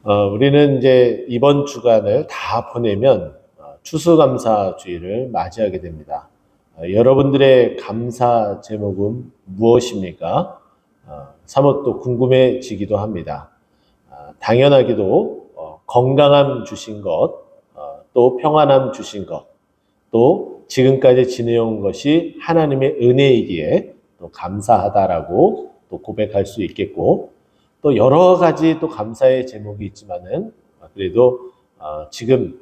우리는 이제 이번 주간을 다 보내면 추수감사주의를 맞이하게 됩니다. 여러분들의 감사 제목은 무엇입니까? 사뭇 또 궁금해지기도 합니다. 당연하게도 건강함 주신 것, 또 평안함 주신 것, 또 지금까지 지내온 것이 하나님의 은혜이기에 또 감사하다라고 또 고백할 수 있겠고, 또 여러 가지 또 감사의 제목이 있지만은 그래도 지금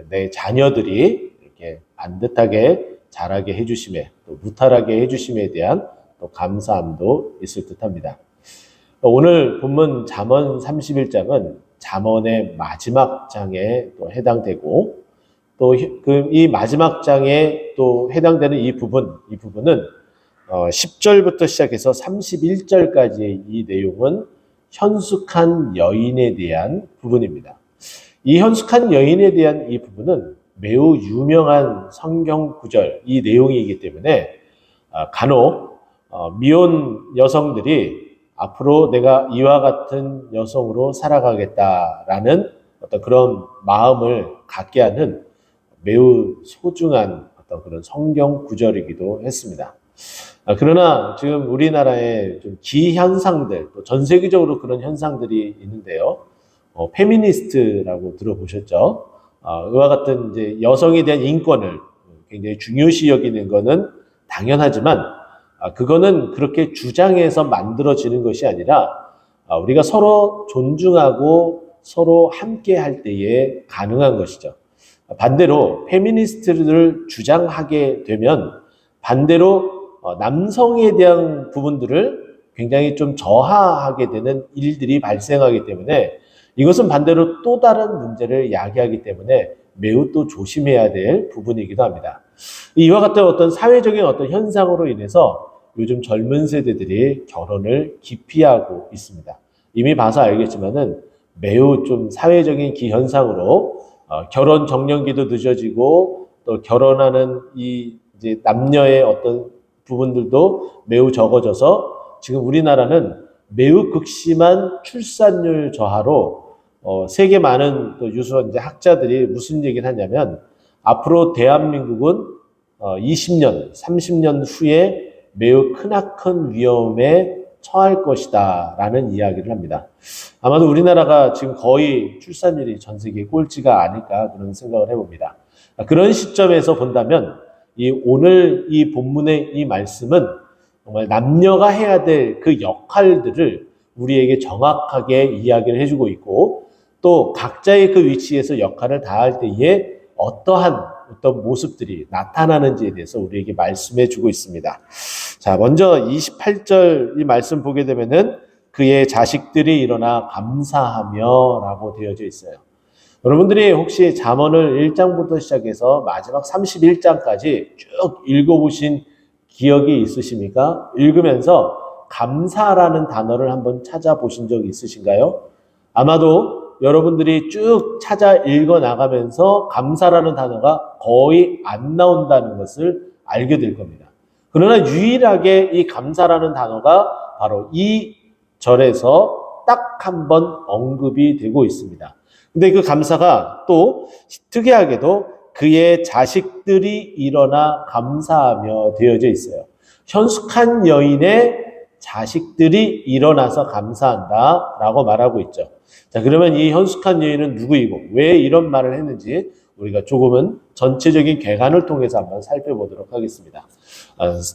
내 자녀들이 이렇게 반듯하게 자라게 해주심에, 또 무탈하게 해주심에 대한 또 감사함도 있을 듯합니다. 오늘 본문 잠언 31장은 잠언의 마지막 장에 또 해당되고, 또 이 마지막 장에 또 해당되는 이 부분은 10절부터 시작해서 31절까지의 이 내용은 현숙한 여인에 대한 부분입니다. 이 현숙한 여인에 대한 이 부분은 매우 유명한 성경 구절, 이 내용이기 때문에 간혹 미혼 여성들이 앞으로 내가 이와 같은 여성으로 살아가겠다라는 어떤 그런 마음을 갖게 하는 매우 소중한 어떤 그런 성경 구절이기도 했습니다. 그러나 지금 우리나라에 좀 기현상들, 또 전 세계적으로 그런 현상들이 있는데요. 페미니스트라고 들어보셨죠? 이와 같은 이제 여성에 대한 인권을 굉장히 중요시 여기는 것은 당연하지만, 그거는 그렇게 주장해서 만들어지는 것이 아니라 우리가 서로 존중하고 서로 함께 할 때에 가능한 것이죠. 반대로 페미니스트를 주장하게 되면 반대로 남성에 대한 부분들을 굉장히 좀 저하하게 되는 일들이 발생하기 때문에, 이것은 반대로 또 다른 문제를 야기하기 때문에 매우 또 조심해야 될 부분이기도 합니다. 이와 같은 어떤 사회적인 어떤 현상으로 인해서 요즘 젊은 세대들이 결혼을 기피하고 있습니다. 이미 봐서 알겠지만은 매우 좀 사회적인 기현상으로 결혼 정년기도 늦어지고, 또 결혼하는 이 이제 남녀의 어떤 부분들도 매우 적어져서 지금 우리나라는 매우 극심한 출산율 저하로 세계 많은 또 유수한 이제 학자들이 무슨 얘기를 하냐면, 앞으로 대한민국은 20년, 30년 후에 매우 크나큰 위험에 처할 것이다 라는 이야기를 합니다. 아마도 우리나라가 지금 거의 출산율이 전 세계 꼴찌가 아닐까 그런 생각을 해봅니다. 그런 시점에서 본다면 오늘 이 본문의 이 말씀은 정말 남녀가 해야 될 그 역할들을 우리에게 정확하게 이야기를 해주고 있고, 또 각자의 그 위치에서 역할을 다할 때에 어떠한 어떤 모습들이 나타나는지에 대해서 우리에게 말씀해 주고 있습니다. 자, 먼저 28절 이 말씀 보게 되면은 그의 자식들이 일어나 감사하며 라고 되어져 있어요. 여러분들이 혹시 잠언을 1장부터 시작해서 마지막 31장까지 쭉 읽어보신 기억이 있으십니까? 읽으면서 감사라는 단어를 한번 찾아보신 적 있으신가요? 아마도 여러분들이 쭉 찾아 읽어 나가면서 감사라는 단어가 거의 안 나온다는 것을 알게 될 겁니다. 그러나 유일하게 이 감사라는 단어가 바로 이 절에서 딱 한 번 언급이 되고 있습니다. 근데 그 감사가 또 특이하게도 그의 자식들이 일어나 감사하며 되어져 있어요. 현숙한 여인의 자식들이 일어나서 감사한다 라고 말하고 있죠. 자, 그러면 이 현숙한 여인은 누구이고 왜 이런 말을 했는지 우리가 조금은 전체적인 개관을 통해서 한번 살펴보도록 하겠습니다.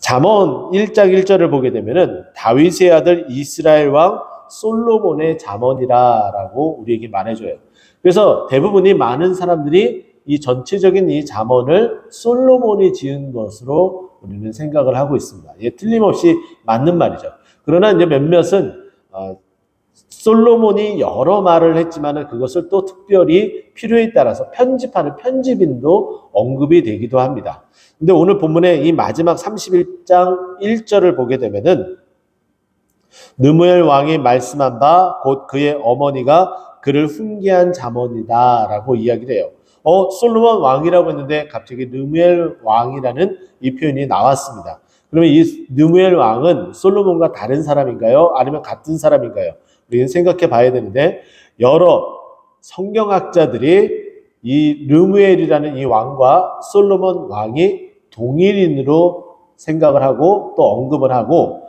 잠언 1장 1절을 보게 되면은 다윗의 아들 이스라엘 왕 솔로몬의 잠언이라고 우리에게 말해줘요. 그래서 대부분이 많은 사람들이 이 전체적인 이 잠언을 솔로몬이 지은 것으로 우리는 생각을 하고 있습니다. 이게 틀림없이 맞는 말이죠. 그러나 이제 몇몇은 솔로몬이 여러 말을 했지만 그것을 또 특별히 필요에 따라서 편집하는 편집인도 언급이 되기도 합니다. 근데 오늘 본문의 이 마지막 31장 1절을 보게 되면은 느무엘 왕이 말씀한 바 곧 그의 어머니가 그를 훈계한 잠언이다 라고 이야기를 해요. 솔로몬 왕이라고 했는데 갑자기 느무엘 왕이라는 이 표현이 나왔습니다. 그러면 이 느무엘 왕은 솔로몬과 다른 사람인가요? 아니면 같은 사람인가요? 우리는 생각해 봐야 되는데, 여러 성경학자들이 이 르무엘이라는 이 왕과 솔로몬 왕이 동일인으로 생각을 하고 또 언급을 하고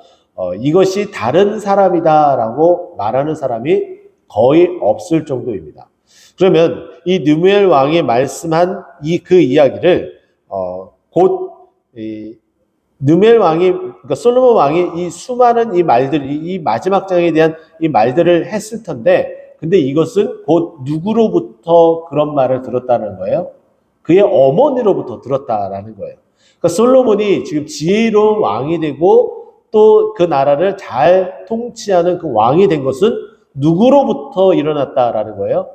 이것이 다른 사람이다라고 말하는 사람이 거의 없을 정도입니다. 그러면 이 르무엘 왕이 말씀한 그 이야기를 르무엘 왕이 그러니까 솔로몬 왕이 이 수많은 이 말들 이 마지막 장에 대한 이 말들을 했을 텐데 근데 이것은 곧 누구로부터 그런 말을 들었다는 거예요? 그의 어머니로부터 들었다라는 거예요. 그러니까 솔로몬이 지금 지혜로운 왕이 되고 또 그 나라를 잘 통치하는 그 왕이 된 것은 누구로부터 일어났다라는 거예요?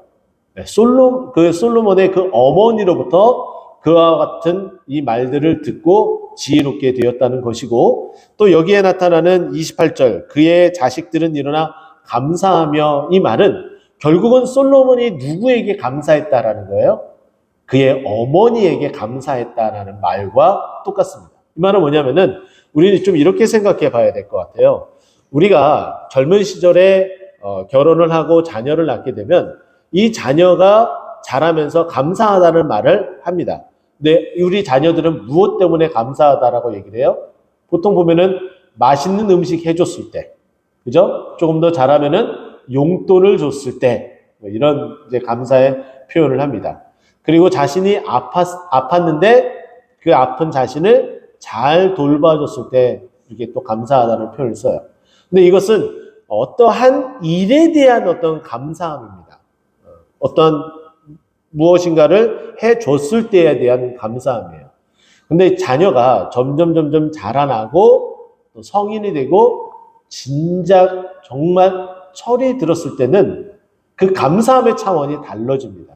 네, 솔로몬의 그 어머니로부터 그와 같은 이 말들을 듣고 지혜롭게 되었다는 것이고 또 여기에 나타나는 28절 그의 자식들은 일어나 감사하며 이 말은 결국은 솔로몬이 누구에게 감사했다라는 거예요? 그의 어머니에게 감사했다라는 말과 똑같습니다. 이 말은 뭐냐면은 우리는 좀 이렇게 생각해 봐야 될 것 같아요. 우리가 젊은 시절에 결혼을 하고 자녀를 낳게 되면 이 자녀가 자라면서 감사하다는 말을 합니다. 근데 우리 자녀들은 무엇 때문에 감사하다라고 얘기를 해요? 보통 보면은 맛있는 음식 해줬을 때, 그죠? 조금 더 잘하면은 용돈을 줬을 때, 이런 이제 감사의 표현을 합니다. 그리고 자신이 아팠는데 그 아픈 자신을 잘 돌봐줬을 때 이렇게 또 감사하다는 표현을 써요. 근데 이것은 어떠한 일에 대한 어떤 감사함입니다. 어떤 무엇인가를 해줬을 때에 대한 감사함이에요. 근데 자녀가 점점 자라나고 또 성인이 되고 진작 정말 철이 들었을 때는 그 감사함의 차원이 달라집니다.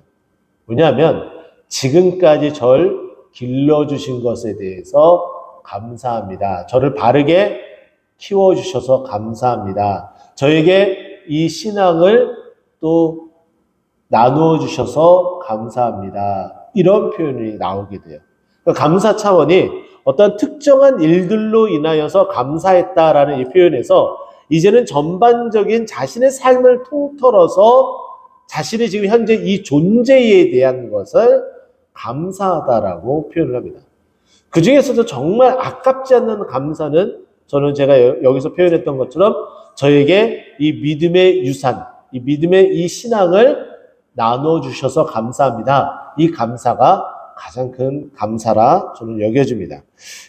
왜냐하면 지금까지 절 길러주신 것에 대해서 감사합니다. 저를 바르게 키워주셔서 감사합니다. 저에게 이 신앙을 또 나누어 주셔서 감사합니다. 이런 표현이 나오게 돼요. 그러니까 감사 차원이 어떤 특정한 일들로 인하여서 감사했다라는 이 표현에서 이제는 전반적인 자신의 삶을 통틀어서 자신의 지금 현재 이 존재에 대한 것을 감사하다라고 표현을 합니다. 그 중에서도 정말 아깝지 않는 감사는 저는 제가 여기서 표현했던 것처럼 저에게 이 믿음의 유산, 이 믿음의 이 신앙을 나눠주셔서 감사합니다. 이 감사가 가장 큰 감사라 저는 여겨집니다.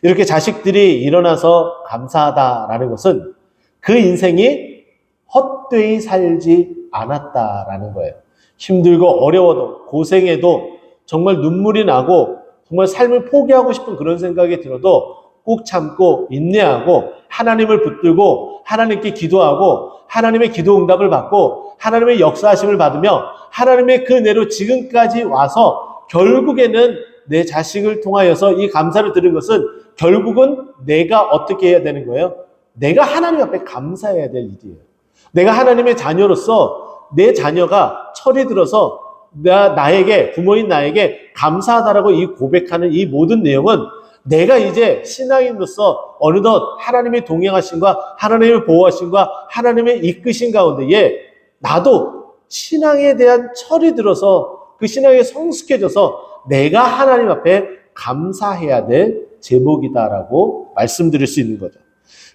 이렇게 자식들이 일어나서 감사하다라는 것은 그 인생이 헛되이 살지 않았다라는 거예요. 힘들고 어려워도 고생해도 정말 눈물이 나고 정말 삶을 포기하고 싶은 그런 생각이 들어도 꼭 참고 인내하고 하나님을 붙들고 하나님께 기도하고 하나님의 기도 응답을 받고 하나님의 역사하심을 받으며 하나님의 그 은혜로 지금까지 와서 결국에는 내 자식을 통하여서 이 감사를 드린 것은 결국은 내가 어떻게 해야 되는 거예요? 내가 하나님 앞에 감사해야 될 일이에요. 내가 하나님의 자녀로서 내 자녀가 철이 들어서 나에게 부모인 나에게 감사하다라고 이 고백하는 이 모든 내용은 내가 이제 신앙인으로서 어느덧 하나님의 동행하심과 하나님의 보호하심과 하나님의 이끄신 가운데에 나도 신앙에 대한 철이 들어서 그 신앙에 성숙해져서 내가 하나님 앞에 감사해야 될 제목이다라고 말씀드릴 수 있는 거죠.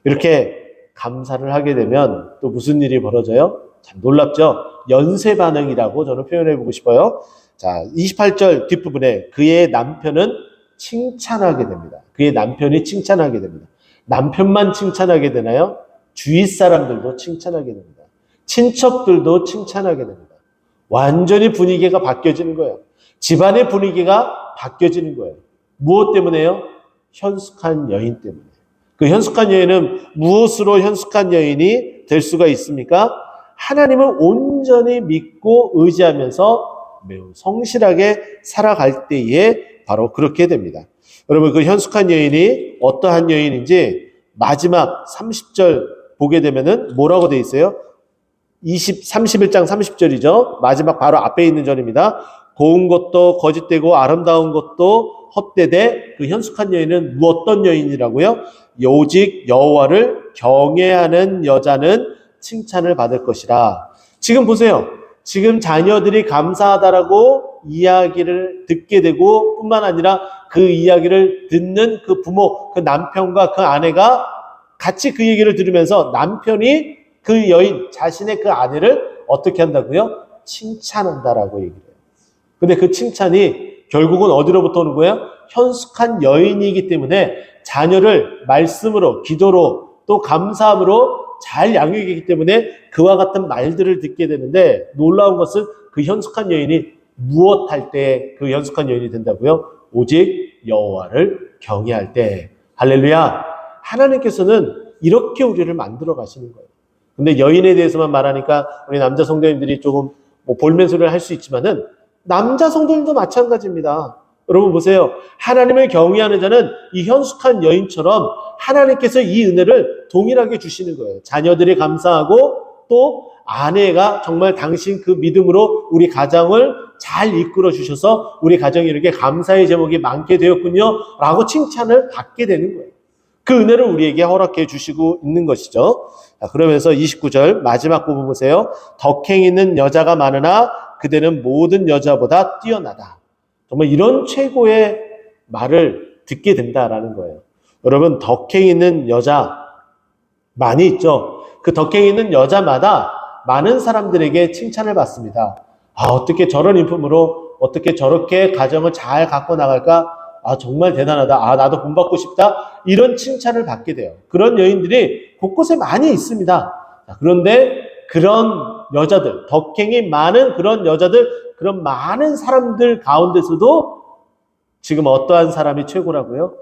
이렇게 감사를 하게 되면 또 무슨 일이 벌어져요? 참 놀랍죠? 연쇄 반응이라고 저는 표현해보고 싶어요. 자, 28절 뒷부분에 그의 남편은 칭찬하게 됩니다. 그의 남편이 칭찬하게 됩니다. 남편만 칭찬하게 되나요? 주위 사람들도 칭찬하게 됩니다. 친척들도 칭찬하게 됩니다. 완전히 분위기가 바뀌어지는 거예요. 집안의 분위기가 바뀌어지는 거예요. 무엇 때문에요? 현숙한 여인 때문에. 그 현숙한 여인은 무엇으로 현숙한 여인이 될 수가 있습니까? 하나님을 온전히 믿고 의지하면서 매우 성실하게 살아갈 때에 바로 그렇게 됩니다. 여러분 그 현숙한 여인이 어떠한 여인인지 마지막 30절 보게 되면은 뭐라고 돼 있어요? 31장 30절이죠. 마지막 바로 앞에 있는 절입니다. 고운 것도 거짓되고 아름다운 것도 헛되되 그 현숙한 여인은 어떤 여인이라고요? 오직 여호와를 경외하는 여자는 칭찬을 받을 것이라. 지금 보세요. 지금 자녀들이 감사하다라고 이야기를 듣게 되고 뿐만 아니라 그 이야기를 듣는 그 부모, 그 남편과 그 아내가 같이 그 얘기를 들으면서 남편이 그 여인, 자신의 그 아내를 어떻게 한다고요? 칭찬한다라고 얘기를 해요. 근데 그 칭찬이 결국은 어디로부터 오는 거예요? 현숙한 여인이기 때문에 자녀를 말씀으로, 기도로, 또 감사함으로 잘 양육이기 때문에 그와 같은 말들을 듣게 되는데, 놀라운 것은 그 현숙한 여인이 무엇할 때 그 현숙한 여인이 된다고요? 오직 여호와를 경외할 때. 할렐루야. 하나님께서는 이렇게 우리를 만들어 가시는 거예요. 근데 여인에 대해서만 말하니까 우리 남자 성도님들이 조금 볼멘소리를 할 수 있지만은 남자 성도님도 마찬가지입니다. 여러분 보세요. 하나님을 경외하는 자는 이 현숙한 여인처럼 하나님께서 이 은혜를 동일하게 주시는 거예요. 자녀들이 감사하고 또 아내가 정말 당신 그 믿음으로 우리 가정을 잘 이끌어 주셔서 우리 가정이 이렇게 감사의 제목이 많게 되었군요 라고 칭찬을 받게 되는 거예요. 그 은혜를 우리에게 허락해 주시고 있는 것이죠. 자, 그러면서 29절 마지막 부분 보세요. 덕행 있는 여자가 많으나 그대는 모든 여자보다 뛰어나다. 정말 이런 최고의 말을 듣게 된다라는 거예요. 여러분, 덕행 있는 여자 많이 있죠. 그 덕행 있는 여자마다 많은 사람들에게 칭찬을 받습니다. 어떻게 저런 인품으로 어떻게 저렇게 가정을 잘 갖고 나갈까? 정말 대단하다. 나도 본받고 싶다. 이런 칭찬을 받게 돼요. 그런 여인들이 곳곳에 많이 있습니다. 그런데 그런 여자들, 덕행이 많은 그런 여자들, 그런 많은 사람들 가운데서도 지금 어떠한 사람이 최고라고요?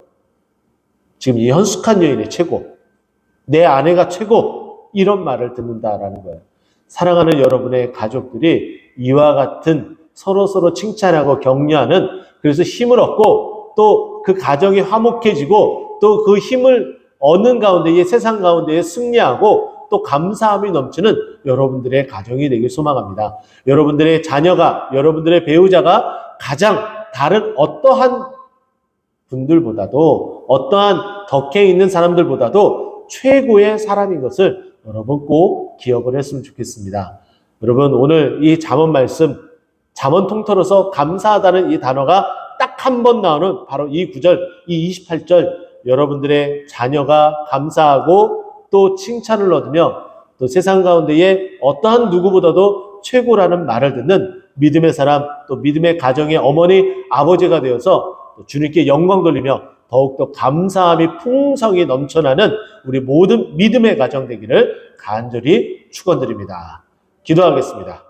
지금 이 현숙한 여인이 최고. 내 아내가 최고. 이런 말을 듣는다라는 거예요. 사랑하는 여러분의 가족들이 이와 같은 서로 칭찬하고 격려하는, 그래서 힘을 얻고 또 그 가정이 화목해지고 또 그 힘을 얻는 가운데에 세상 가운데에 승리하고 또 감사함이 넘치는 여러분들의 가정이 되길 소망합니다. 여러분들의 자녀가, 여러분들의 배우자가 가장 다른 어떠한 분들보다도, 어떠한 덕행 있는 사람들보다도 최고의 사람인 것을 여러분 꼭 기억을 했으면 좋겠습니다. 여러분, 오늘 이 잠언 말씀, 잠언 통틀어서 감사하다는 이 단어가 딱 한 번 나오는 바로 이 9절, 이 28절, 여러분들의 자녀가 감사하고 또 칭찬을 얻으며 또 세상 가운데에 어떠한 누구보다도 최고라는 말을 듣는 믿음의 사람, 또 믿음의 가정의 어머니, 아버지가 되어서 주님께 영광 돌리며 더욱더 감사함이 풍성히 넘쳐나는 우리 모든 믿음의 가정 되기를 간절히 축원드립니다. 기도하겠습니다.